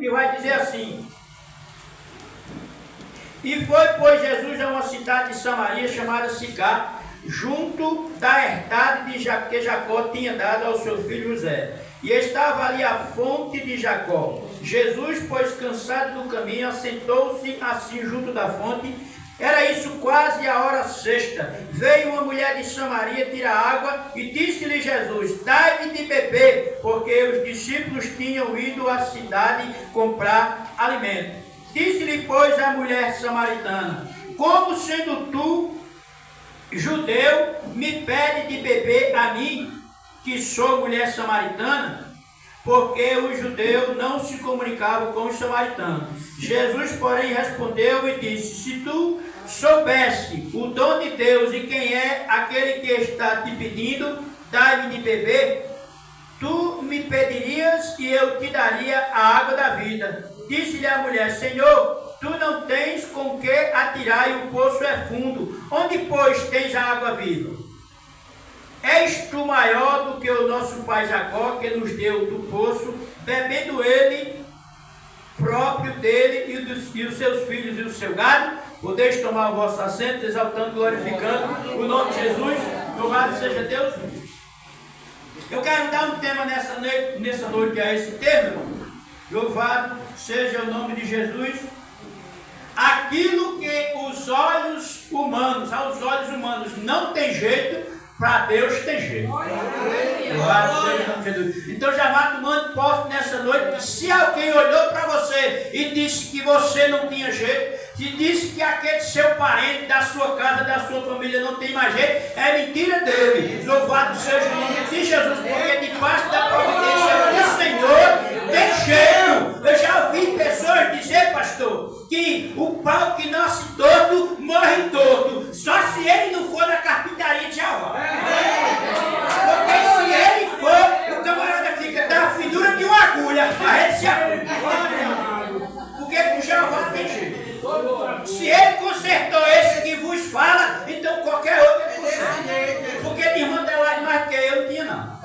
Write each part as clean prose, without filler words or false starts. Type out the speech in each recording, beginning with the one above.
que vai dizer assim: e foi, pois, Jesus a uma cidade de Samaria chamada Sicar, junto da herdade de Jacó, que Jacó tinha dado ao seu filho José. E estava ali a fonte de Jacó. Jesus, pois, cansado do caminho, assentou-se assim junto da fonte. Era isso quase a hora sexta. Veio uma mulher de Samaria tirar água e disse-lhe Jesus: dai-me de beber, porque os discípulos tinham ido à cidade comprar alimento. Disse-lhe, pois, a mulher samaritana: como sendo tu judeu, me pede de beber a mim, que sou mulher samaritana? Porque os judeus não se comunicavam com os samaritanos. Jesus, porém, respondeu e disse: se tu soubesse o dom de Deus e quem é aquele que está te pedindo, dai-me de beber, tu me pedirias e eu te daria a água da vida. Disse-lhe a mulher: Senhor, tu não tens com que atirar e o poço é fundo. Onde, pois, tens a água viva? És tu maior do que o nosso pai Jacó, que nos deu do poço, bebendo ele próprio dele e os seus filhos e o seu gado? Podeis tomar o vosso assento, exaltando, glorificando o nome de Jesus. Louvado seja Deus. Eu quero dar um tema nessa noite, que é esse tema, irmão. Louvado seja o nome de Jesus. Aquilo que os olhos humanos, aos olhos humanos, não tem jeito, para Deus tem jeito. Louvado seja o nome de Jesus. Então já vá tomando posse nessa noite que se alguém olhou para você e disse que você não tinha jeito, se disse que aquele seu parente da sua casa, da sua família não tem mais jeito, é mentira dele. Louvado seja o nome de Jesus, porque debaixo da providência do Senhor tem jeito. Eu já ouvi pessoas dizer, pastor, que o pau que nasce torto, morre torto, só se ele não for na carpintaria de Jeová. Porque se ele for, o camarada fica da figura de uma agulha, a gente se agulha. Porque com Jeová tem jeito. Se ele consertou esse que vos fala, então qualquer outro é conserta. Porque minha irmã tem lá demais do que eu não tinha não.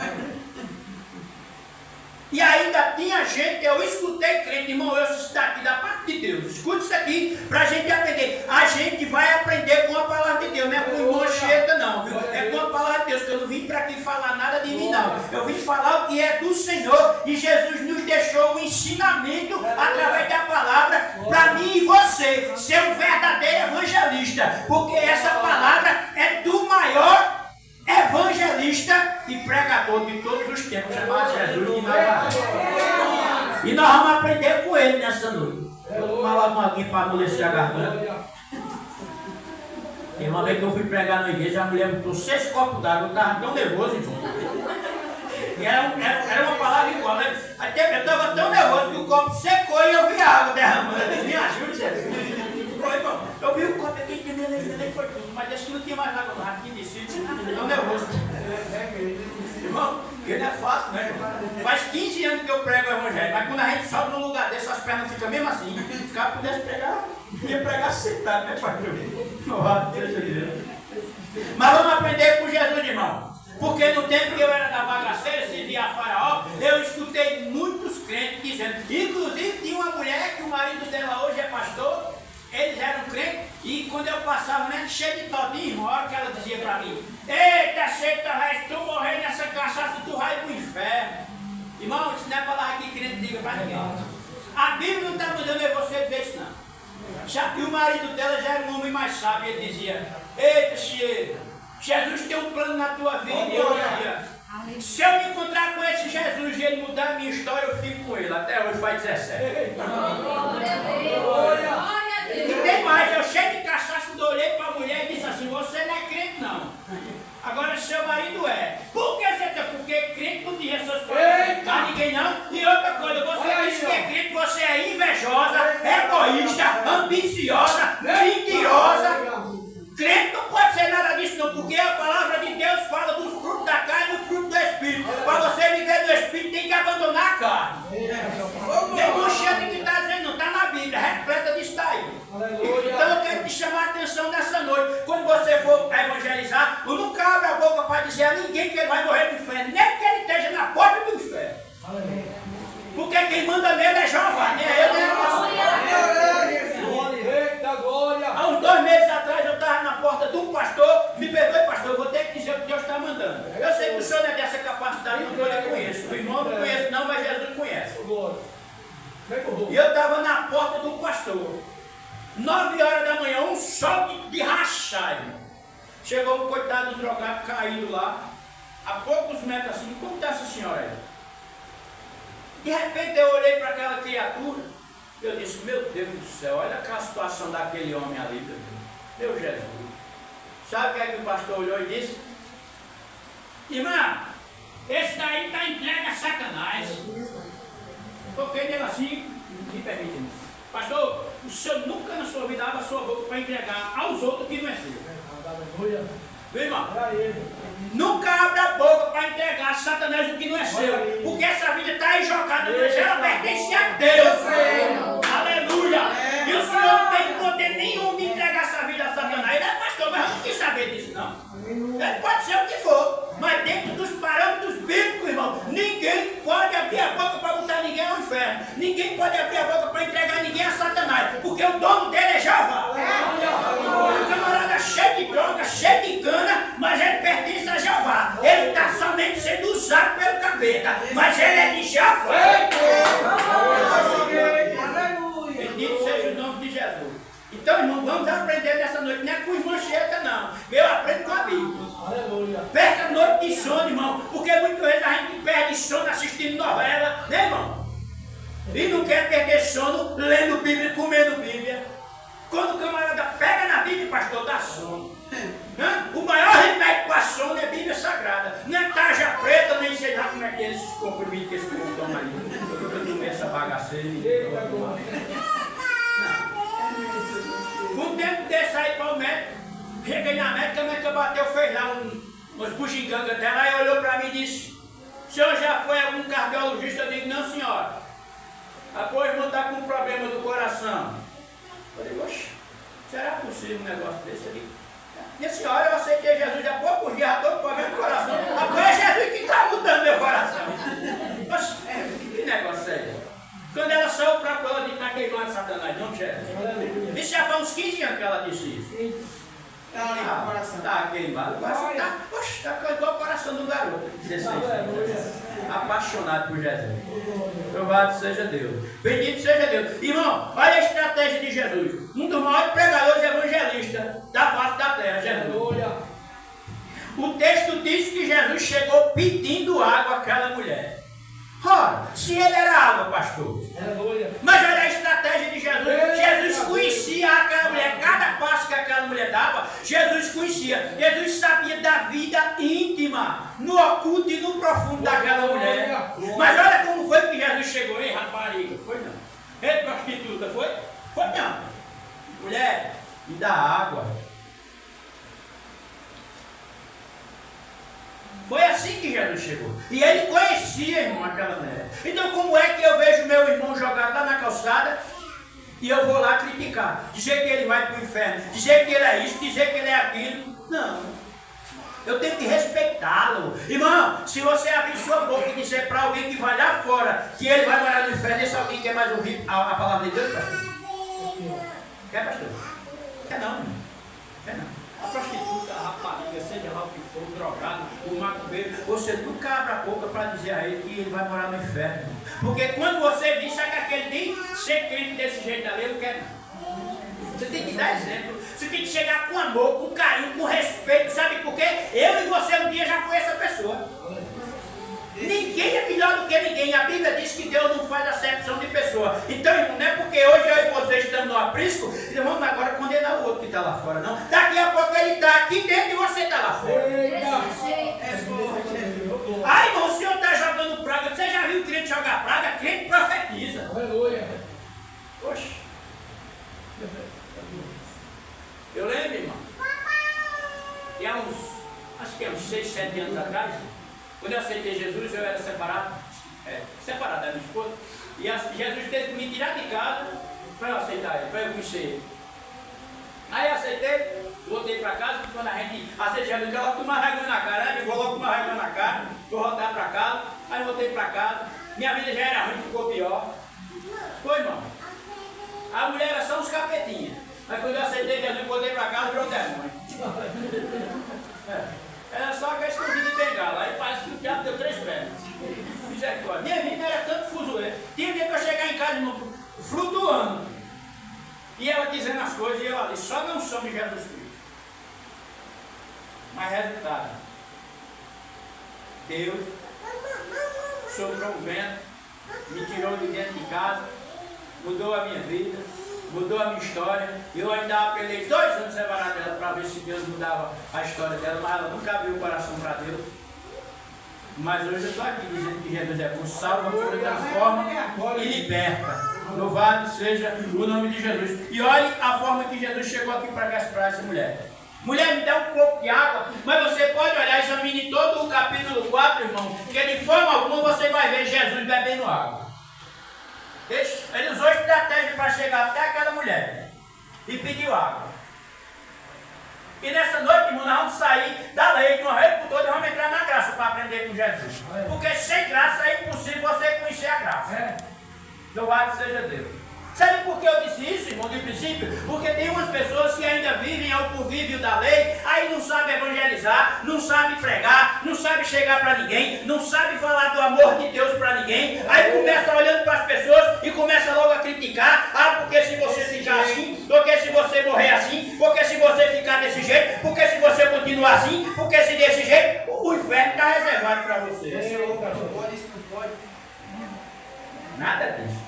E ainda tinha gente, eu escutei crente, irmão, eu está aqui da parte de Deus. Escute isso aqui para a gente aprender. A gente vai aprender com a palavra de Deus, não é com mancheta não, viu? É com a palavra de Deus, que eu não vim para aqui falar nada de mim não. Eu vim falar o que é do Senhor e Jesus nos deixou um ensinamento através da palavra para mim e você ser um verdadeiro evangelista. Porque essa palavra é do maior evangelista e pregador de todos os tempos, chamado Jesus de Nazaré. E nós vamos aprender com ele nessa noite. Vou tomar logo uma aguinha para amolecer a garganta. Tem uma vez que eu fui pregar na igreja, a mulher botou 6 copos d'água, eu estava tão nervoso, irmão. E era uma palavra igual, né? Até eu estava tão nervoso que o copo secou e eu vi a água derramando. Me ajude, Jesus. Eu vi o copo aqui, nem foi tudo, mas acho que não tinha mais água lá, aqui desci, tão nervoso. Irmão, porque não é fácil, né? Faz 15 anos que eu prego o evangelho, mas quando a gente sobe num lugar desse, as pernas ficam mesmo assim. Se o cara pudesse pregar, ia pregar sentado, né, pai? Mas vamos aprender com Jesus, irmão. Porque no tempo que eu era da bagaceira, servia a Faraó, eu escutei muitos crentes dizendo, inclusive tinha uma mulher que o marido dela hoje é pastor. Eles eram crentes e quando eu passava, né, cheio de todinho, uma hora que ela dizia para mim: eita, seita, se tu morrer nessa cachaça, tu vai pro inferno. Irmão, isso não é palavra que crente diga para ninguém. A Bíblia não está mandando você dizer isso, não. Já que o marido dela já era um homem mais sábio, ele dizia: eita, cheiro, Jesus tem um plano na tua vida. E eu dizia: se eu me encontrar com esse Jesus e ele mudar a minha história, eu fico com ele. Até hoje faz 17. E tem mais, eu cheio de cachaça, eu olhei para a mulher e disse assim: você não é crente não. Agora seu marido é. Por que você está? Porque crente não diz essas coisas. Tá ninguém não. E outra coisa, você disse que é crente, você é invejosa, egoísta, ambiciosa, mentirosa. Crente não pode ser nada disso não, porque a palavra de Deus fala dos frutos da carne e dos frutos do Espírito. Para você viver do Espírito tem que abandonar a carne. Tem manchete que está dizendo, não está na Bíblia, repleta disso daí. Então eu quero te chamar a atenção nessa noite. Quando você for evangelizar, nunca abre a boca para dizer a ninguém que ele vai morrer no inferno, nem que ele esteja na porta do inferno. Porque quem manda nele é Jeová. rapaz, nem eu, nem a nossa. Eita glória! Há uns 2 meses atrás eu estava na porta de um pastor. Me perdoe, pastor, eu vou ter que dizer o que Deus está mandando. Eu sei que o senhor não é dessa capacidade, não, que eu lhe conheço. O irmão não conheço, não, mas Jesus conhece. E eu estava na porta do pastor. 9 horas da manhã, um sol de rachar, irmão. Chegou um coitado drogado caído lá, a poucos metros assim. Como está essa senhora aí? De repente eu olhei para aquela criatura. Eu disse, meu Deus do céu, olha aquela situação daquele homem ali, meu Jesus. Sabe o que é que o pastor olhou e disse? Irmã, esse daí está entregue a Satanás. Toquei nele assim, me permite. Pastor, o senhor nunca na sua vida abre a sua boca para entregar aos outros que não é seu. Viu, irmão? Nunca abre a boca para entregar a Satanás o que não é seu. Porque essa vida está aí jogada, mas ela pertence a Deus. Aleluia! E o senhor não tem poder nenhum de entregar essa vida a Satanás. Ele é pastor, mas eu não quis saber disso, não. Ele pode ser o que for, mas dentro dos parâmetros bíblicos, irmão, ninguém pode abrir a boca para botar ninguém ao inferno. Ninguém pode abrir a boca para entregar ninguém a Satanás, porque o dono dele é Jeová. O camarada cheio de droga, cheio de cana, mas ele pertence a Jeová. Ele está somente sendo usado pelo capeta, mas ele é de Jeová. Bendito seja o nome de Jesus. Então, irmão, vamos aprender nessa noite. Não é com os manchetas, não. Eu aprendo com a Bíblia. Aleluia. Perca a noite de sono, irmão. Porque muitas vezes a gente perde sono assistindo novela, né, irmão? E não quer perder sono lendo Bíblia e comendo Bíblia. Quando o camarada pega na Bíblia, pastor, dá sono. O maior remédio para sono é a Bíblia Sagrada. Não é tarja preta, nem sei lá como é que é esses comprimidos que esse povo toma aí. Eu tomei essa bagaceira. Um tempo desse aí para o médico, cheguei na médica, a médica bateu, fez lá umas bugigangas dela, aí olhou para mim e disse, o senhor já foi a algum cardiologista? Eu digo, não senhora. Após o irmão está com um problema do coração. Eu digo, oxe, será possível um negócio desse? Eu digo, minha senhora, eu aceitei Jesus há poucos dias, já estou com problema do coração. Agora é Jesus que está mudando meu coração. Oxe, que negócio é esse? Quando ela saiu para a ela de estar queimando Satanás, não, chefe? Isso já faz uns 15 anos que ela disse isso. Está queimado. Está igual o coração do garoto. 16 anos. Apaixonado por Jesus. Louvado seja Deus. Bendito seja Deus. Irmão, olha a estratégia de Jesus. Um dos maiores pregadores evangelistas da face da terra, Jesus. O texto diz que Jesus chegou pedindo água àquela mulher. Ora, se ele era água, pastor. Mas olha a estratégia de Jesus. Jesus conhecia aquela mulher. Cada passo que aquela mulher dava, Jesus conhecia. Jesus sabia da vida íntima, no oculto e no profundo daquela mulher. Mas olha como foi que Jesus chegou. Ei, rapariga, foi não. Ei, prostituta, foi? Foi não. Mulher, me dá água. Foi assim que Jesus chegou. E ele conhecia, irmão, aquela mulher. Então como é que eu vejo meu irmão jogado lá na calçada e eu vou lá criticar? Dizer que ele vai para o inferno, dizer que ele é isso, dizer que ele é aquilo. Não. Eu tenho que respeitá-lo. Irmão, se você abrir sua boca e disser para alguém que vai lá fora que ele vai morar no inferno, esse alguém quer mais ouvir a palavra de Deus, pastor? Quer, pastor? Quer não, irmão. Quer não. A prostituta, a rapariga, seja lá o que for, o drogado, o macumbeiro, você nunca abre a boca para dizer a ele que ele vai morar no inferno. Porque quando você diz, sabe que aquele dia, ser crente desse jeito ali, eu não quero. Você tem que dar exemplo. Você tem que chegar com amor, com carinho, com respeito. Sabe por quê? Eu e você um dia já foi essa pessoa. Ninguém é melhor do que ninguém. A Bíblia diz que Deus não faz acepção de pessoa. Então, irmão, não é porque hoje eu e você estamos no aprisco e vamos agora condenar o outro que está lá fora, não. Daqui a pouco ele está aqui dentro e você está lá fora. Ah, irmão, o senhor está jogando praga. Você já viu o crente jogar praga? Crente profetiza. Aleluia. Oxe. Eu lembro, irmão. E há acho que há uns 6, 7 anos atrás, quando eu aceitei Jesus, eu era separado da minha esposa, e Jesus teve que me tirar de casa para eu aceitar ele, para eu conhecer ele. Aí eu aceitei, voltei para casa, quando a gente aceita Jesus, coloca uma régua na cara, ele coloca uma régua na cara, vou voltar para casa, aí voltei para casa, minha vida já era ruim, ficou pior. Foi A mulher era só uns capetinhas. Mas quando eu aceitei Jesus, botei para casa, virou demônio. Era só aquela escondida de bengala. Aí parece que o diabo deu 3 pernas. Misericórdia. Minha vida era tanto fuzuê. Tinha dia que eu chegar em casa, irmão, flutuando. E ela dizendo as coisas e eu ali. Só não somos Jesus Cristo. Mas resultado. Deus soprou um vento, me tirou de dentro de casa, mudou a minha vida, mudou a minha história. Eu ainda apelei 2 anos separado dela para ver se Deus mudava a história dela, mas ela nunca abriu o coração para Deus. Mas hoje eu estou aqui dizendo que Jesus é bom, salva, cura, transforma e liberta. Louvado seja o nome de Jesus. E olhe a forma que Jesus chegou aqui para essa mulher. Mulher, me dá um pouco de água, mas você pode olhar, examine todo o capítulo 4, irmão, porque de forma alguma você vai ver Jesus bebendo água. Ele usou estratégia para chegar até aquela mulher e pediu água. E nessa noite, irmão, nós vamos sair da lei de uma vez por todas e vamos entrar na graça para aprender com Jesus. Porque sem graça é impossível você conhecer a graça. Louvado seja Deus. Sabe por que eu disse isso, irmão, de princípio? Porque tem umas pessoas que ainda vivem ao convívio da lei, aí não sabe evangelizar, não sabe pregar, não sabe chegar para ninguém, não sabe falar do amor de Deus para ninguém, aí começa olhando para as pessoas e começa logo a criticar. Ah, porque se você ficar assim, porque se você morrer assim, porque se você ficar desse jeito, porque se você continuar assim, porque se desse jeito, o inferno está reservado para você. Nada disso.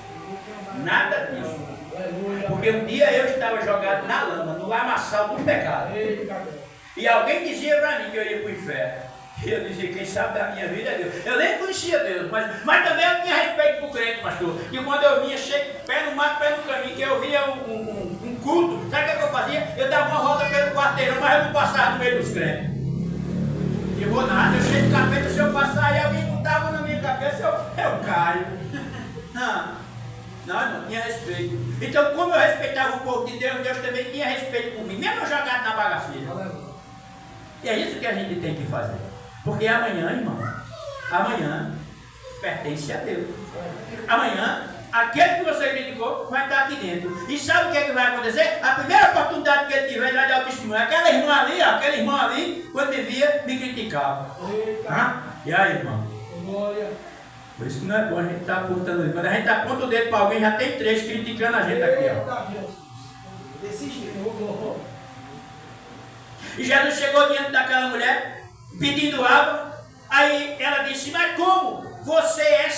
Nada disso. Porque um dia eu estava jogado na lama, no lamaçal do pecado. E alguém dizia para mim que eu ia para o inferno. E eu dizia, quem sabe da minha vida é Deus. Eu nem conhecia Deus, mas também eu tinha respeito por crente, pastor. E quando eu vinha, pé no mato, pé no caminho, que eu via um culto, sabe o que eu fazia? Eu dava uma volta pelo quarteirão, mas eu não passava no meio dos crentes. Eu vou nada, eu chego de capeta, se eu passar e alguém botava na minha cabeça, eu caio. Não, irmão, tinha respeito. Então, como eu respeitava o povo de Deus, Deus também tinha respeito por mim, mesmo eu jogado na bagaceira. E é isso que a gente tem que fazer. Porque amanhã, irmão, amanhã pertence a Deus. Amanhã, aquele que você criticou vai estar aqui dentro. E sabe o que é que vai acontecer? A primeira oportunidade que ele tiver, ele vai dar o testemunho. Aquela irmã ali, ó, aquele irmão ali, quando me via, me criticava. E aí, irmão? Glória. Por isso que não é bom a gente estar apontando. Quando a gente aponta o dedo para alguém, já tem 3 criticando a gente aqui, ó. Desse jeito. E Jesus chegou diante daquela mulher, pedindo água. Aí ela disse, mas como? Você é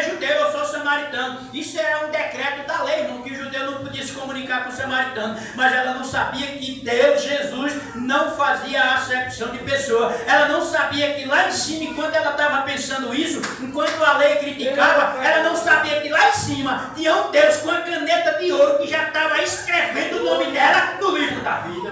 judeu, eu sou samaritano. Isso era um decreto da lei, irmão, que o judeu não podia se comunicar com o samaritano. Mas ela não sabia que Deus, Jesus, não fazia acepção de pessoa. Ela não sabia que lá em cima, enquanto ela estava pensando isso, enquanto a lei criticava, ela não sabia que lá em cima tinha um Deus com a caneta de ouro que já estava escrevendo o nome dela no livro da vida.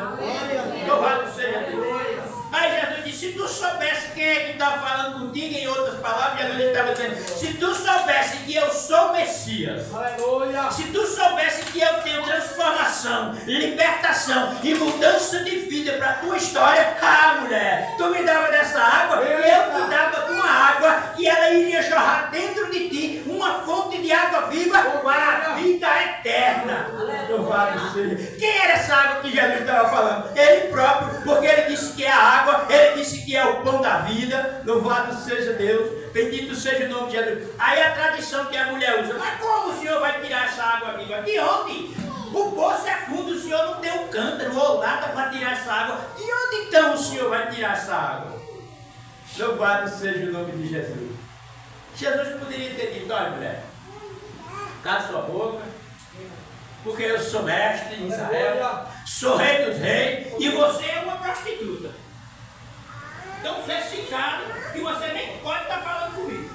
Louvado seja Deus. Aí Jesus disse, se tu soubesse quem é que está falando contigo, em outras palavras, Jesus estava dizendo, se tu soubesse que eu sou Messias, aleluia. Se tu soubesse que eu tenho transformação, libertação e mudança de vida para a tua história, mulher, tu me dava dessa água e eu te dava de uma água e ela iria jorrar dentro de ti uma fonte de água viva para a vida eterna. Louvado seja. Quem era essa água que Jesus estava falando? Ele próprio, porque ele disse que é a água, ele disse que é o pão da vida. Louvado seja Deus, bendito seja o nome de Jesus. Aí a tradição que a mulher usa, mas como o senhor vai tirar essa água viva? De onde? O poço é fundo, o senhor não tem um cântaro ou lata para tirar essa água. De onde então o senhor vai tirar essa água? Louvado seja o nome de Jesus. Jesus poderia ter dito, olha mulher, cala sua boca, porque eu sou mestre em Israel, sou rei dos reis, e você é uma prostituta. Então você se cala e você nem pode estar falando comigo.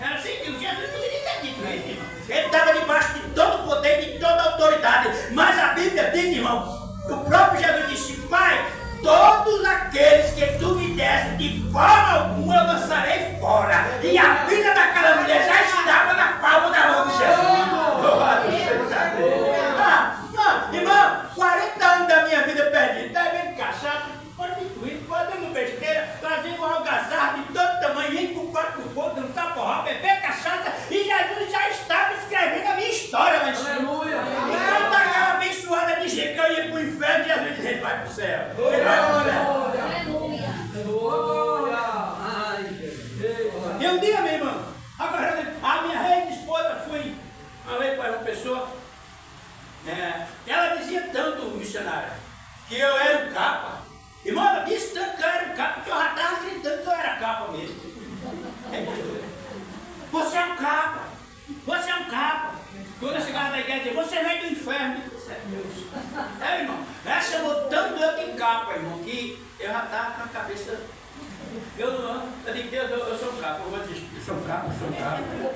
Era assim que o Jesus poderia ter dito isso, irmão. Ele estava debaixo de todo o poder, de toda a autoridade. Mas a Bíblia diz, irmão, o próprio Jesus disse, Pai, todos aqueles que tu me deste, de forma alguma eu lançarei fora. E a vida daquela mulher já estava na palma da mão de Jesus. Louvado seja Deus. Irmão, 40 anos da minha vida perdida, está vendo cachaça, prostituindo, fazendo besteira, fazendo algazarra de todo tamanho, indo com 4 pontos, no taporral, beber cachaça, e Jesus já estava céu. E um dia, meu irmão, a minha ex-esposa foi para uma pessoa, ela dizia tanto, missionária, que eu era um capa. Irmão, ela disse tanto que eu era um capa, que eu já estava gritando que eu era capa mesmo. Você é um capa, você é um capa. Quando eu chegava na igreja, você vem do inferno. Irmão, ela chamou tanto eu de capa, irmão, que eu já estava com a cabeça. Eu digo, Deus, eu sou um capa, eu vou desistir. Eu sou um capa,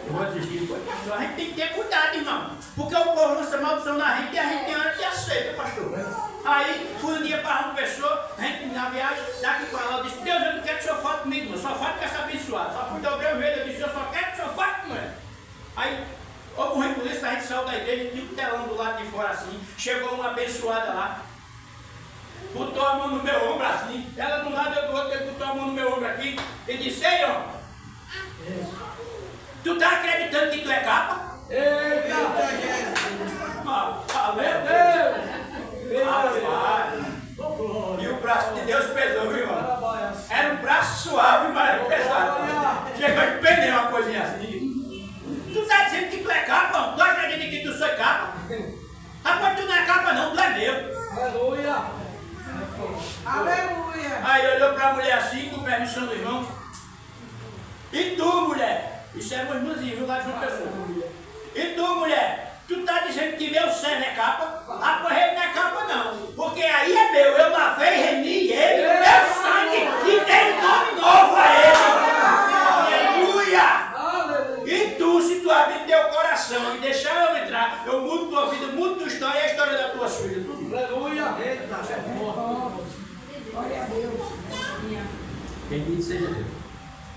eu vou desistir. A gente tem que ter cuidado, irmão, porque o povo lança maldição na gente e a gente tem hora que aceita, pastor. Aí fui um dia para uma pessoa, a gente na viagem, daqui para lá, eu disse, Deus, eu não quero que o senhor fale comigo, não, só fale com essa abençoada. Só fui dobrar o joelho, eu disse, eu só quero que o senhor fale com ela. Aí, houve um recolhido, a gente saiu da igreja, tinha um telão do lado de fora assim, chegou uma abençoada lá, botou a mão no meu ombro assim, ela de um lado, eu do outro, ele botou a mão no meu ombro aqui, e disse, ei, ó, tu tá acreditando que tu é capa? Eita! E o braço de Deus pesou, viu, irmão? Era um braço suave, mas era pesado. Chegou de pneu uma coisinha assim. Tu tá dizendo que tu é capa, não? Tu acredita que tu sou capa? Rapaz, tu não é capa não, tu é meu. Aleluia! Aleluia! Aí olhou pra mulher assim, com permissão do irmão. E tu, mulher? Isso é meu irmãozinho, viu, lá de uma pessoa. E tu, mulher? Tu tá dizendo que meu servo é capa? Rapaz, ele não é capa não. Porque aí é meu, eu lavei, remi ele, meu sangue, e dei nome novo a ele. Aleluia! E tu, se tu abrir teu coração e deixar eu entrar, eu mudo tua vida, mudo tua história e a história das tuas filhas. Aleluia! Eita, glória a Deus. Bendito seja Deus.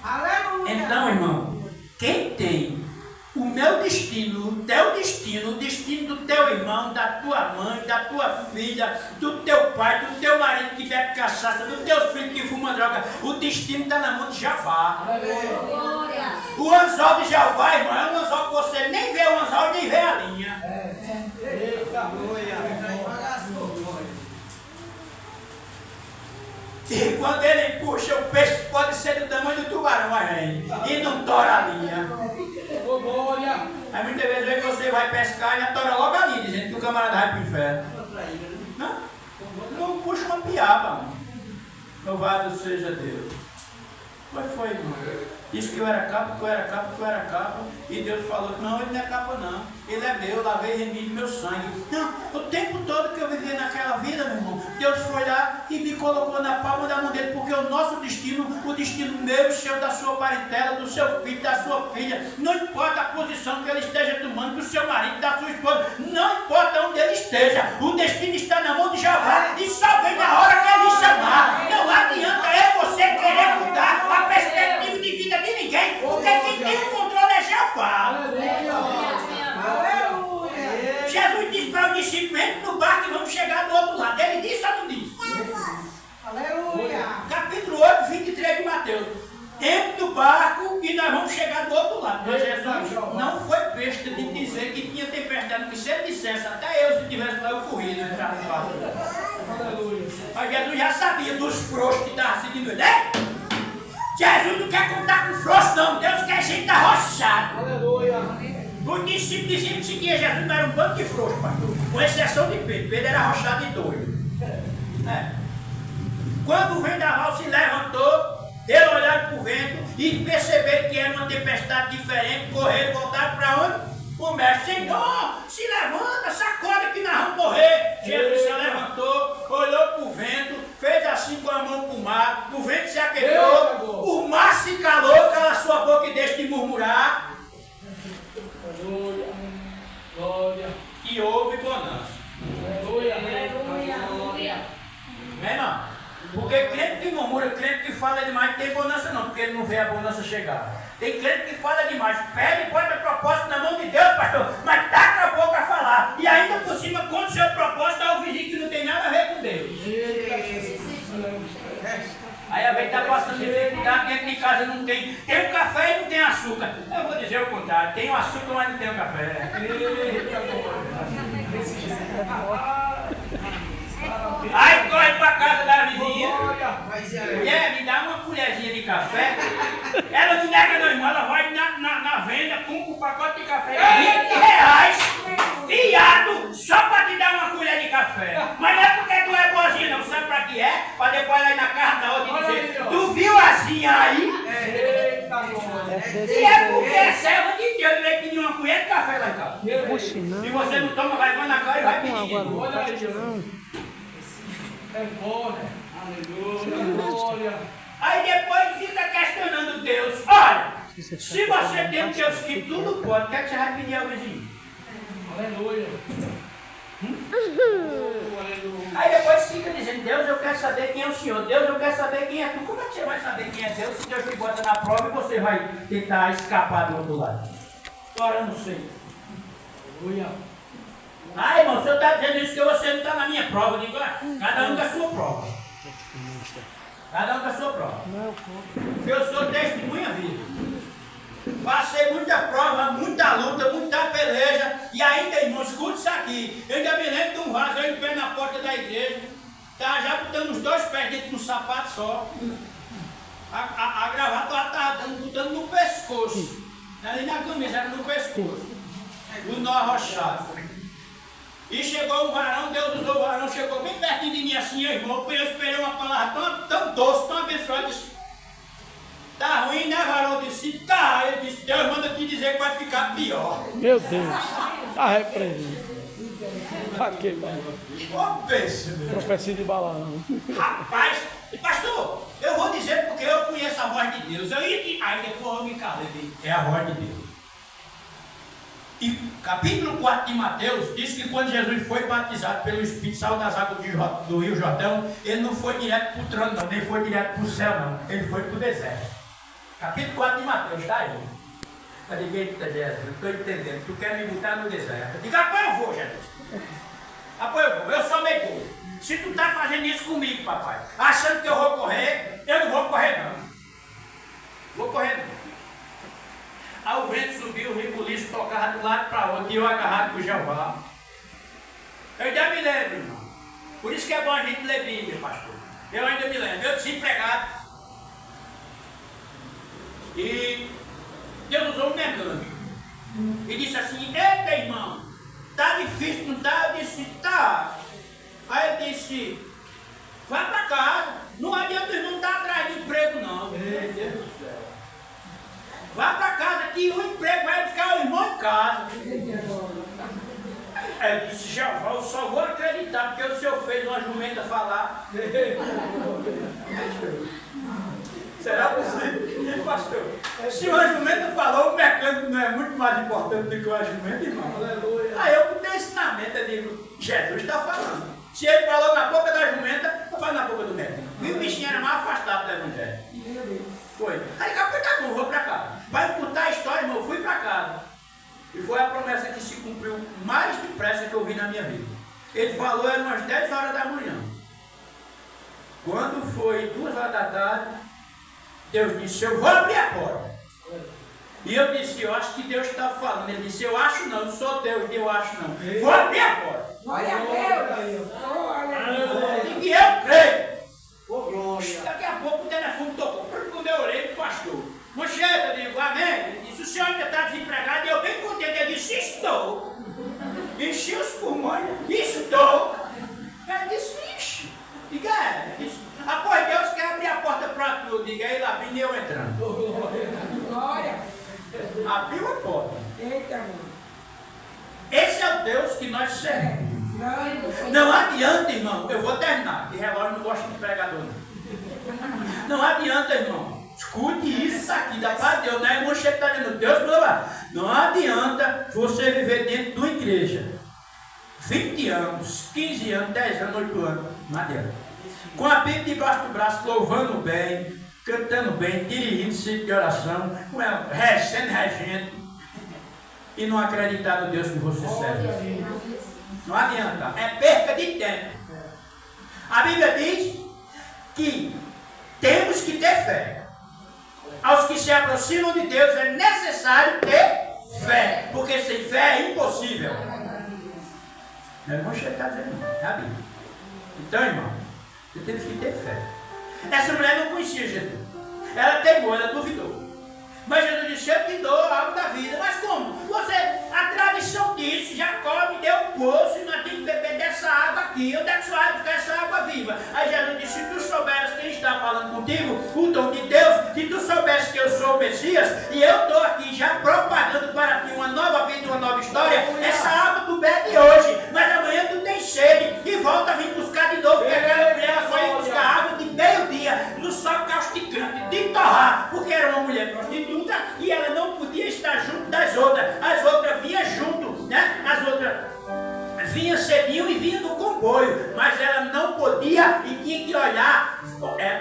aleluia! Então, irmão, quem tem o meu destino, o teu destino, o destino do teu irmão, da tua mãe, da tua filha, do teu pai, do teu marido que bebe cachaça, do teu filho que fuma droga, o destino está na mão de Jeová. O anzol de Jeová, irmão, é um anzol que você nem vê o anzol, nem vê a linha. Eita, glória! E quando ele puxa, o peixe pode ser do tamanho do tubarão, e não tora a linha. Glória! Aí muitas vezes você vai pescar e já tora logo a linha, dizendo que o camarada vai para o inferno. Não puxa uma piaba, mano. Louvado seja Deus. Mas foi, irmão. Disse que eu era capa, que eu era capa, que eu era capa. E Deus falou, não, ele não é capa não. Ele é meu, lavei e remi meu sangue. Não, o tempo todo que eu vivi naquela vida, meu irmão, Deus foi lá e me colocou na palma da mão dele, porque o nosso destino, o destino meu e seu, da sua parentela, do seu filho, da sua filha, não importa a posição que ele esteja tomando, do seu marido, da sua esposa, não importa onde ele esteja, o destino está na mão de Jeová e só vem na hora que ele chamar. Não adianta você querer mudar a perspectiva de vida de ninguém, porque quem tem o controle é Jeová. Aleluia! Jesus disse para o discípulo, entre no barco e vamos chegar do outro lado. Ele disse ou não disse? Aleluia! Capítulo 8, 23 de Mateus. Entre no barco e nós vamos chegar do outro lado. Mas Jesus não foi besta de dizer que tinha tempestade, que se ele dissesse, até eu, se tivesse lá, eu corria, não entrava no barco. Aleluia! Mas Jesus já sabia dos frouxos que estavam seguindo ele. Jesus não quer contar com frouxo, não. Deus quer gente arrochada. Aleluia! O discípulo dizia que seguia Jesus, não era um bando de frouxo, pastor. Com exceção de Pedro. Pedro era arrochado e doido. Quando o vendaval se levantou, eles olharam para o vento e perceberam que era uma tempestade diferente. Correram, voltaram para onde? O mestre, Senhor, se levanta, sacode que nós vamos morrer. Jesus se levantou, olhou para o vento, fez assim com a mão para o mar, o vento se aquietou, o mar se calou, cala a sua boca e deixa de murmurar. Aleluia! Glória! E houve bonança. Aleluia! Não é não? Porque crente que murmura, crente que fala demais, não tem bonança não, porque ele não vê a bonança chegar. Tem crente que fala demais, pede e põe a propósito na mão de Deus, pastor, mas taca a boca a falar. E ainda por cima, quando o seu propósito é o vizinho que não tem nada a ver com Deus. Aí a vez está passando dificuldade, dentro de casa não tem. Tem o café e não tem açúcar. Eu vou dizer o contrário, tem o açúcar, mas não tem o café. Aí corre para cá. Oxe, não. Se você não toma, vai na cara e Tá vai com água, pedindo. não. Olha Faça aí, isso não. É glória. Aleluia. Glória. Aí depois fica questionando Deus. Olha, Se se você tem um Deus que tudo pode, o que é que você vai pedir ao vizinho? Aleluia. Aí depois fica dizendo, Deus, eu quero saber quem é o Senhor. Deus, eu quero saber quem é tu. Como é que você vai saber quem é Deus se Deus te bota na prova e você vai tentar escapar do outro lado? Ora, eu não sei. Aleluia. Ah, irmão, o senhor está dizendo isso que você não está na minha prova. Eu digo, cada um com a sua prova. Cada um com a sua prova. Eu sou testemunha viva. Passei muita prova, muita luta, muita peleja. E ainda, irmão, escute isso aqui. Eu ainda me lembro de um vaso, eu em pé na porta da igreja. Estava já botando os dois pés dentro de um sapato só. A gravata lá estava botando no pescoço. Ali na camisa, era no pescoço. O nó arrochado. E chegou o varão, Deus usou o varão, chegou bem pertinho de mim assim, irmão. Eu esperei uma palavra tão doce, tão abençoada. Disse, tá ruim, né, varão? Eu disse, tá. Ele disse, Deus manda te dizer que vai ficar pior. Meu Deus. Tá repreendido. Tá queimado. Ô, pensa, meu. Profecia de Balaão. Rapaz, pastor, eu vou dizer porque eu conheço a voz de Deus. Aí depois eu me calei. É a voz de Deus. E capítulo 4 de Mateus diz que quando Jesus foi batizado pelo Espírito, saiu das águas do Rio Jordão, ele não foi direto para o trono, não, nem foi direto para o céu, não. Ele foi para o deserto. Capítulo 4 de Mateus, está aí. Eu digo, eita Jesus, estou entendendo, tu quer me botar no deserto. Eu digo, rapaz, eu vou, Jesus. Rapaz, eu vou, eu sou meio doido. Se tu está fazendo isso comigo, papai, achando que eu vou correr, eu não vou correr, não. Vou correr, não. Aí o vento subiu, o rebuliço tocava de um lado para outro, e eu agarrado com o Jeová. Eu ainda me lembro, irmão. Por isso que é bom a gente ler Bíblia, pastor. Eu ainda me lembro, eu desempregado. E Deus usou um mecânico. E disse assim, eita irmão, tá difícil, não tá? Eu disse, tá. Aí ele disse, vai para casa. Não adianta o irmão estar atrás de emprego, não. Meu Deus do céu. Vá para casa que o emprego vai buscar o irmão em casa. Ele disse, Jeová, eu só vou acreditar porque o senhor fez uma jumenta falar. Será possível, pastor? Se uma jumenta falou, o mecânico não é muito mais importante do que uma jumenta, irmão? Aleluia. Aí eu com o ensinamento, eu digo, Jesus está falando. Se ele falou na boca da jumenta, eu falo na boca do mecânico. E o bichinho era mais afastado do evangelho. Foi. Aí capaz, tá bom, vou para casa. Vai contar a história, irmão, eu fui para casa. E foi a promessa que se cumpriu mais depressa que eu vi na minha vida. Ele falou, eram umas 10 horas da manhã. Quando foi 2 horas da tarde, Deus disse, eu vou abrir a porta. E eu disse, eu acho que Deus está falando. Ele disse, eu acho não, não sou Deus, eu acho não. Vou abrir a porta. Glória a Deus. E eu creio. Glória. Daqui a pouco o telefone tocou. Quando eu orei pro pastor. Mancheta, eu digo, amém? Ele disse, o senhor ainda está desempregado? E eu bem contente. Ele disse, estou. Enchi os pulmões. Estou. Ele disse, ixi. Diga, ele disse, após Deus quer abrir a porta para tu. Diga, ele abrindo e eu entrando. Glória. Abriu a porta. Eita, mano. Esse é o Deus que nós servimos. Não adianta, irmão. Eu vou terminar. De relógio não gosto de pregador. Não adianta, irmão. Escute isso aqui da parte de Deus. Não é irmão que está dizendo, Deus me louvar. Não adianta você viver dentro de uma igreja. 20 anos, 15 anos, 10 anos, 8 anos. Não adianta. Com a Bíblia debaixo do braço, louvando bem, cantando bem, dirigindo ciclo de oração, sendo regente, e não acreditar no Deus que você serve. Não adianta. É perca de tempo. A Bíblia diz que temos que ter fé. Aos que se aproximam de Deus é necessário ter fé. Porque sem fé é impossível. Não é irmão que está dizendo, não. É a Bíblia. Então, irmão, temos que ter fé. Essa mulher não conhecia Jesus. Ela teimou, ela duvidou. Mas Jesus disse, eu te dou algo da vida. Mas como? A tradição disse, Jacó me deu um poço e nós temos que beber dessa água aqui. Onde é que você vai buscar essa água viva? Aí Jesus disse, se tu souberes quem está falando contigo, o dom de Deus, se tu souberes que eu sou o Messias, e eu estou aqui já propagando para ti uma nova vida, uma nova história, essa outra vinha cedinho e vinha no comboio, mas ela não podia e tinha que olhar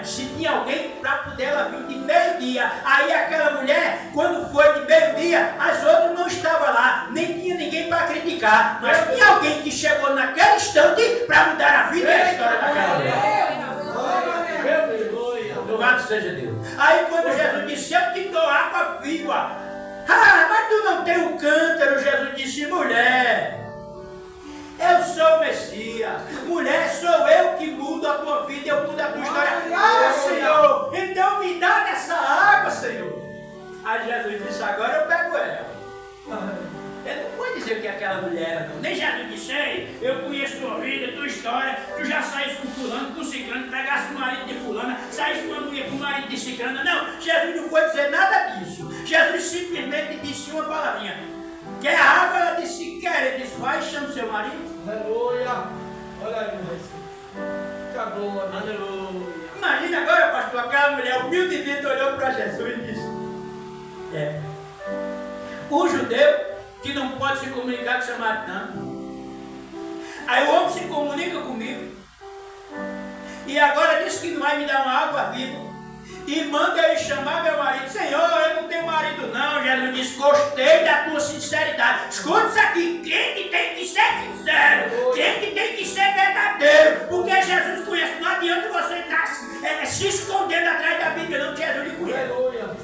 se tinha alguém para poder ela vir de meio-dia. Aí aquela mulher, quando foi de meio-dia, as outras não estavam lá, nem tinha ninguém para criticar, mas tinha alguém que chegou naquele instante para mudar a vida e a história daquela mulher. Louvado seja Deus. Aí quando Jesus disse, eu te dou água viva. Ah, mas tu não tem um cântaro. Jesus disse, mulher, eu sou o Messias. Mulher, sou eu que mudo a tua vida, eu mudo a tua história. Ah, Senhor, então me dá dessa água, Senhor. Aí Jesus disse, agora eu pego ela. Ele não pode dizer que aquela mulher era, não. Nem Jesus disse, ei, eu conheço tua vida, tua história, tu já saíste com fulano, com ciclano, pegaste o marido de fulana, saíste com a mulher, com o marido de ciclana. Não, Jesus não foi dizer nada disso. Jesus simplesmente disse uma palavrinha. Quer água? Ela disse, quer. Ele disse, vai, chama o seu marido. Aleluia. Olha aí, que glória. Aleluia. Imagina agora, pastor, aquela mulher humildemente olhou para Jesus e disse, o judeu que não pode se comunicar com o samaritano. Aí o homem se comunica comigo. E agora diz que não vai me dar uma água viva. E manda ele chamar meu marido. Senhor, eu não tenho marido não. Jesus disse, gostei da tua sinceridade. Escuta isso aqui, crente tem que ser sincero. Crente tem que ser verdadeiro. Porque Jesus conhece. Não adianta você estar se escondendo atrás da Bíblia, não, que Jesus lhe conhece. Aleluia.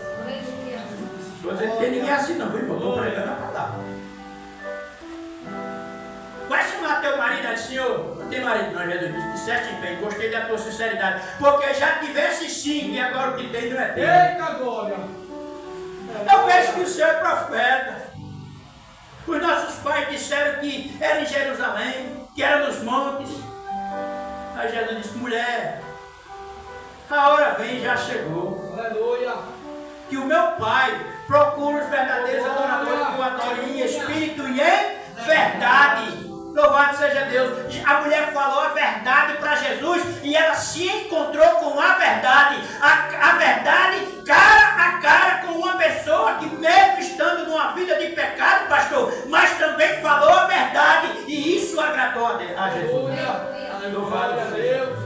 Você não tem ninguém assim não, viu? Estou pregando a palavra. Vai chamar teu marido e dizer, Senhor, não tem marido não, Jesus disse, disseste bem, gostei da tua sinceridade, porque já tivesse sim, e agora o que tem não é teu. Eita glória! Eu vejo que o Senhor é profeta. Os nossos pais disseram que era em Jerusalém, que era nos montes. Aí Jesus disse, mulher, a hora vem, já chegou. Aleluia! Que o meu Pai procura os verdadeiros adoradores que o adorem em espírito e em verdade. Louvado seja Deus. A mulher falou a verdade para Jesus e ela se encontrou com a verdade. A verdade cara a cara com uma pessoa que mesmo estando numa vida de pecado, pastor, mas também falou a verdade e isso agradou a Jesus. Louvado seja Deus.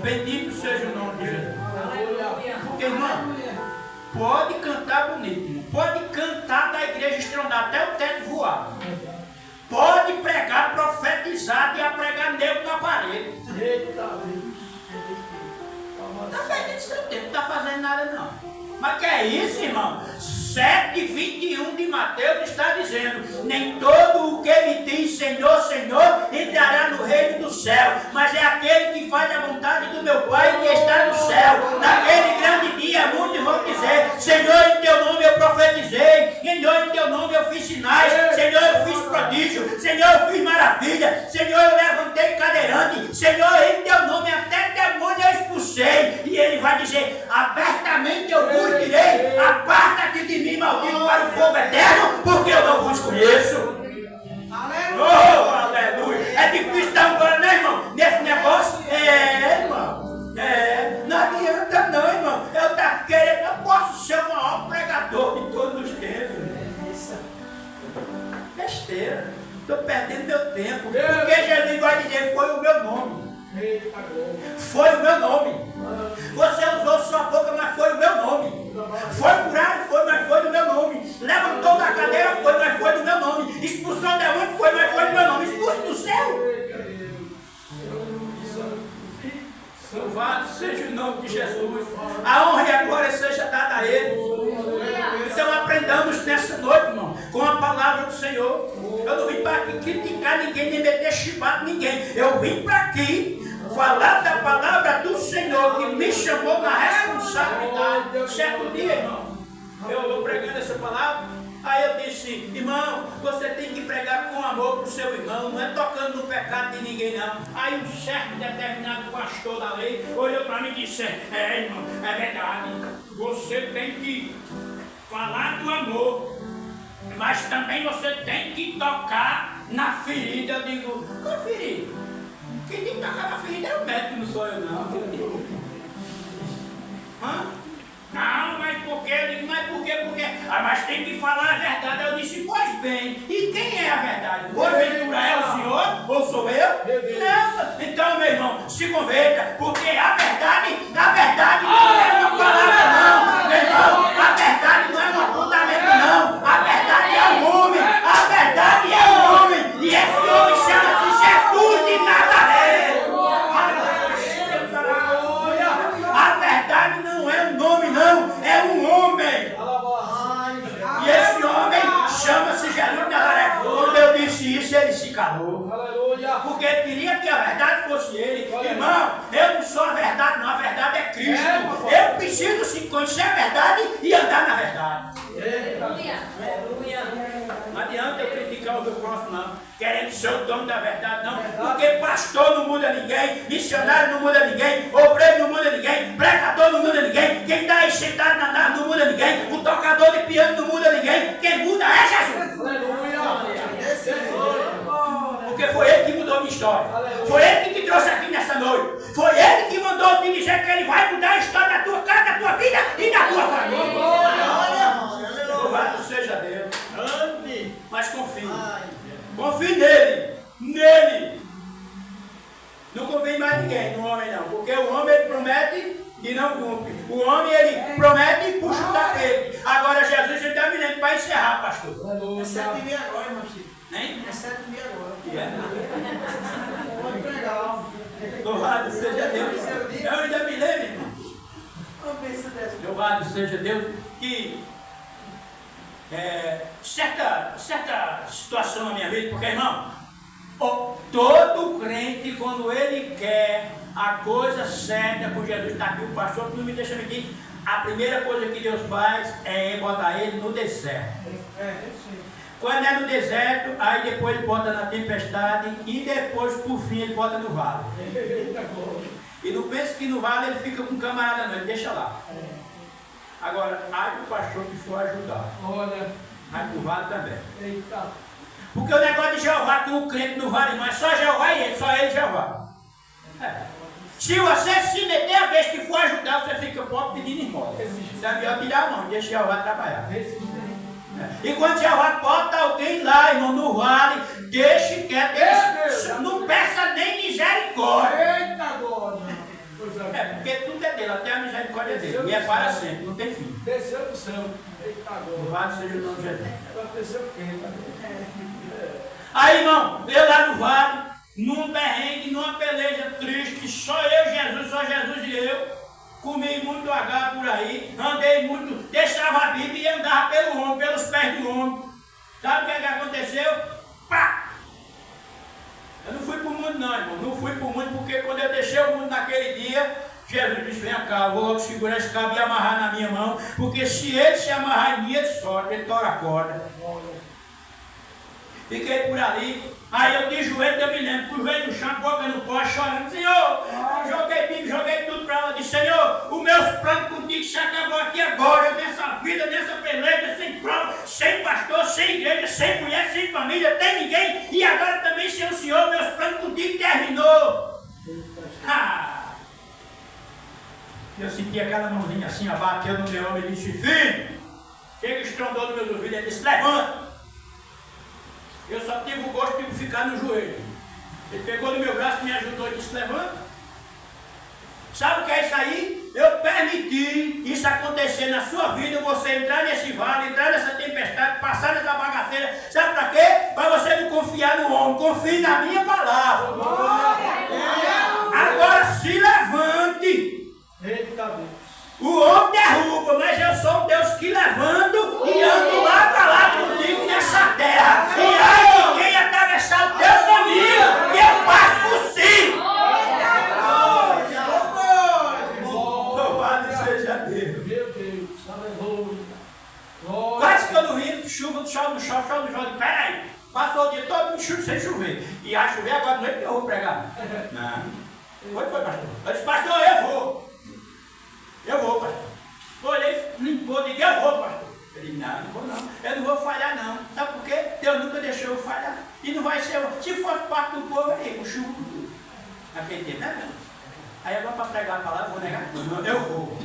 Bendito seja o nome de Jesus. Porque, irmão, pode cantar bonito, irmão. Pode cantar da igreja estronada até o teto voar. Pode pregar, profetizar e a pregar nego na parede. Eita Deus. Está perdendo seu tempo, não está fazendo nada não. Mas que é isso, irmão? 7:21 de Mateus está dizendo, nem todo o que me diz Senhor, Senhor, entrará no reino do céu, mas é aquele que faz a vontade do meu Pai que está no céu. Naquele grande dia, muitos vão dizer, Senhor, em teu nome eu profetizei, Senhor, em teu nome eu fiz sinais, Senhor, eu fiz prodígio, Senhor, eu fiz maravilha, Senhor, eu levantei cadeirante, Senhor, em teu nome até demônio eu expulsei. E ele vai dizer, abertamente eu vos direi, aparta-te de mim, maldito, para o fogo eterno, porque eu não vos conheço. Oh, aleluia. É difícil dar um glória, né, irmão? Nesse negócio? Irmão. Não adianta não, irmão. Eu tá querendo, eu posso ser o maior pregador de todos os tempos. Besteira. Estou perdendo meu tempo. Porque Jesus vai dizer, foi o meu nome. Foi o meu nome. Você usou sua boca, mas foi o meu nome. Foi curado, foi, mas foi do meu nome. Levantou da cadeira, foi, mas foi do meu nome. Expulsou demônio, foi, mas foi do meu nome. Expulso do céu. Louvado seja o nome de Jesus. A honra e a glória seja dada a Ele. Então aprendamos nessa noite, irmão, com a palavra do Senhor. Eu não vim para aqui criticar ninguém, nem meter chibado ninguém. Eu vim para aqui falar da palavra do Senhor que me chamou na responsabilidade. Certo dia, irmão, eu vou pregando essa palavra. Aí eu disse, irmão, você tem que pregar com amor para o seu irmão, não é tocando no pecado de ninguém não. Aí um certo determinado pastor da lei olhou para mim e disse, irmão, é verdade, você tem que falar do amor, mas também você tem que tocar na ferida. Eu digo, qual ferida? Quem tem que tocar na ferida é o médico, não sou eu não. Não, mas por quê? Eu digo, mas por quê? Mas tem que falar a verdade. Eu disse, pois bem, e quem é a verdade? Porventura ou sou eu? Não. Então, meu irmão, se converta, porque a verdade não é uma palavra, não. Meu irmão, a verdade não é um apontamento, não. A verdade é um homem. A verdade é um homem. E esse homem chama-se Jesus de Nazaré. A verdade não é um nome, não. É um homem. E esse homem chama-se Jesus de Nazaré. Quando eu disse isso, ele se calou. Porque ele queria que a verdade fosse ele. Irmão, eu não sou a verdade, não. A verdade é Cristo. Eu preciso se conhecer a verdade e andar na verdade. Não adianta eu criticar o meu próximo, não. Querendo ser o dono da verdade, não. Porque pastor não muda ninguém, missionário não muda ninguém, obreiro não muda ninguém, pregador não muda ninguém, quem está aí sentado na nave não muda ninguém, o tocador de piano não muda ninguém. Quem muda é Jesus. Porque foi ele que mudou a minha história. Foi ele que te trouxe aqui nessa noite. Foi ele que mandou te dizer que ele vai mudar a história da tua casa, da tua vida e da tua família. Louvado seja Deus. Mas confie. Confie nele. Nele. Não confie em mais ninguém, no homem não. Porque o homem ele promete e não cumpre. O homem ele promete e puxa o tapete. Agora Jesus ele está me dando para encerrar, pastor. É 7h30 agora, irmão Chico. Hein? É 7h30 agora. Yeah. Pode pregar. Louvado seja Deus. Eu ainda me lembro, irmão. Louvado seja Deus que certa situação na minha vida, porque, irmão, todo crente, quando ele quer a coisa certa com Jesus, está aqui o pastor que não me deixa mentir, a primeira coisa que Deus faz é botar ele no deserto. Quando é no deserto, aí depois ele bota na tempestade e depois, por fim, ele bota no vale. E não pense que no vale ele fica com camarada, não, ele deixa lá. Agora, aí o pastor que for ajudar. Olha. Aí no vale também. Eita. Porque o negócio de Jeová, que o crente não vale mais, só Jeová e ele, só ele Jeová. Se você se meter a vez que for ajudar, você fica pobre pedindo esmola. Então é melhor tirar a mão, deixa Jeová trabalhar. E quando Jeová bota alguém lá, irmão, no vale, deixe quieto, não peça nem misericórdia. Eita agora. Porque tudo é dele, até a misericórdia é dele. E é para sempre, não tem fim. Desceu do céu. Eita agora. Louvado seja o nome de Jesus. Desceu o quê? Aí, irmão, eu lá no vale, num perrengue, numa peleja triste, só eu, Jesus, só Jesus e eu. Comi muito H por aí, andei muito, deixava a Bíblia e andava pelo ombro, pelos pés do ombro. Sabe o que aconteceu? Pá! Eu não fui para o mundo não, irmão, não fui para o mundo porque quando eu deixei o mundo naquele dia, Jesus disse, vem cá, eu vou logo segurar esse cabo e amarrar na minha mão, porque se ele se amarrar em mim, ele solta, ele tora a corda. Fiquei por ali, aí eu de joelho, eu me lembro, com o joelho no chão, boca no pó, chorando, Senhor, joguei Bíblia, joguei tudo para lá, disse, Senhor, os meus planos contigo se acabou aqui agora, nessa vida, nessa peleja, sem prova, sem pastor, sem igreja, sem mulher, sem família, tem ninguém, e agora também sem o Senhor, meus planos contigo terminou. Eu senti aquela mãozinha assim, abateu no meu homem e disse, filho, chega estrondou nos meus ouvidos, ele disse, levanta. Eu só tive o gosto de ficar no joelho. Ele pegou no meu braço, me ajudou e disse, levanta. Sabe o que é isso aí? Eu permiti isso acontecer na sua vida, você entrar nesse vale, entrar nessa tempestade, passar nessa bagaceira. Sabe para quê? Para você não confiar no homem, confie na minha palavra. Agora se levante. Eita Deus. O homem derruba, mas eu sou um Deus que levanto e ando lá para lá contigo nessa terra. E aí ninguém atravessar o teu caminho, que eu passo por cima. Louvado seja Deus. Meu Deus. Aleluia. Quase que eu não rio, chuva, chove. Peraí, passou o dia todo sem chover. E vai chover agora à noite que eu vou pregar. Não. Foi, pastor. Eu disse, pastor, eu vou. Eu vou, pastor. Olhei, limpou, disse, eu vou, pastor. Eu disse, não vou não. Eu não vou falhar não. Sabe por quê? Deus nunca deixou eu falhar. E não vai ser, se fosse parte do povo, aí, o chuva com tudo. Naquele tempo, não é não. Aí agora para pregar a palavra, vou negar tudo. Não, eu vou.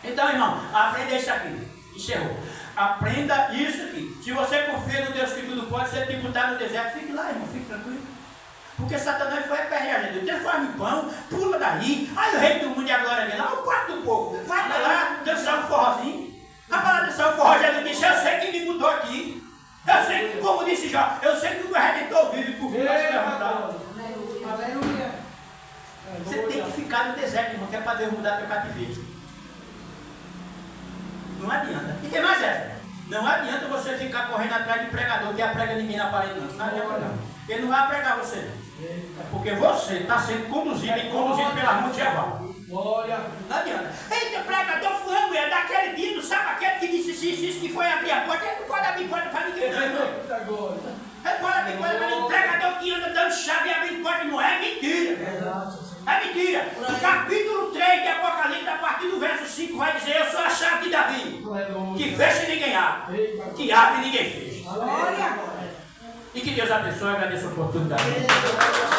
Então, irmão, aprenda isso aqui. Encerrou. Aprenda isso aqui. Se você confia no Deus que tudo pode, se ele te botar no deserto, fique lá, irmão, fique tranquilo. Porque Satanás foi aperrear a gente. Deus faz pão, pula daí. Aí o rei do mundo e a glória dele, lá o quarto do povo. Vai pra lá, dançar um forrozinho. A palavra dançar um forró, já disse, eu sei que me mudou aqui. Eu sei que, como disse Jó, eu sei que o Redentor vive por mim. Aleluia. Você tem que ficar no deserto, irmão, que é para Deus mudar teu cativeiro. Não adianta. E tem mais essa. Não adianta você ficar correndo atrás de pregador que prega ninguém na parede, não. Não adianta não. Ele não vai pregar você. Porque você está sendo conduzido e conduzido pela mão de Jeová. Glória. Não adianta. Eita, pregador fulano, é daquele dia, não sabe aquele que disse isso, que foi abrir a porta. Ele não pode abrir porta para ninguém, não, irmão. Eita glória. Ele pode abrir porta para ninguém. Pregador que anda dando chave e abrindo porta, não é mentira. É mentira. No capítulo 3 de Apocalipse, a partir do verso 5, vai dizer: eu sou a chave de Davi, que fecha e ninguém abre, que abre e ninguém fecha. Glória. E que Deus abençoe e agradeça a oportunidade.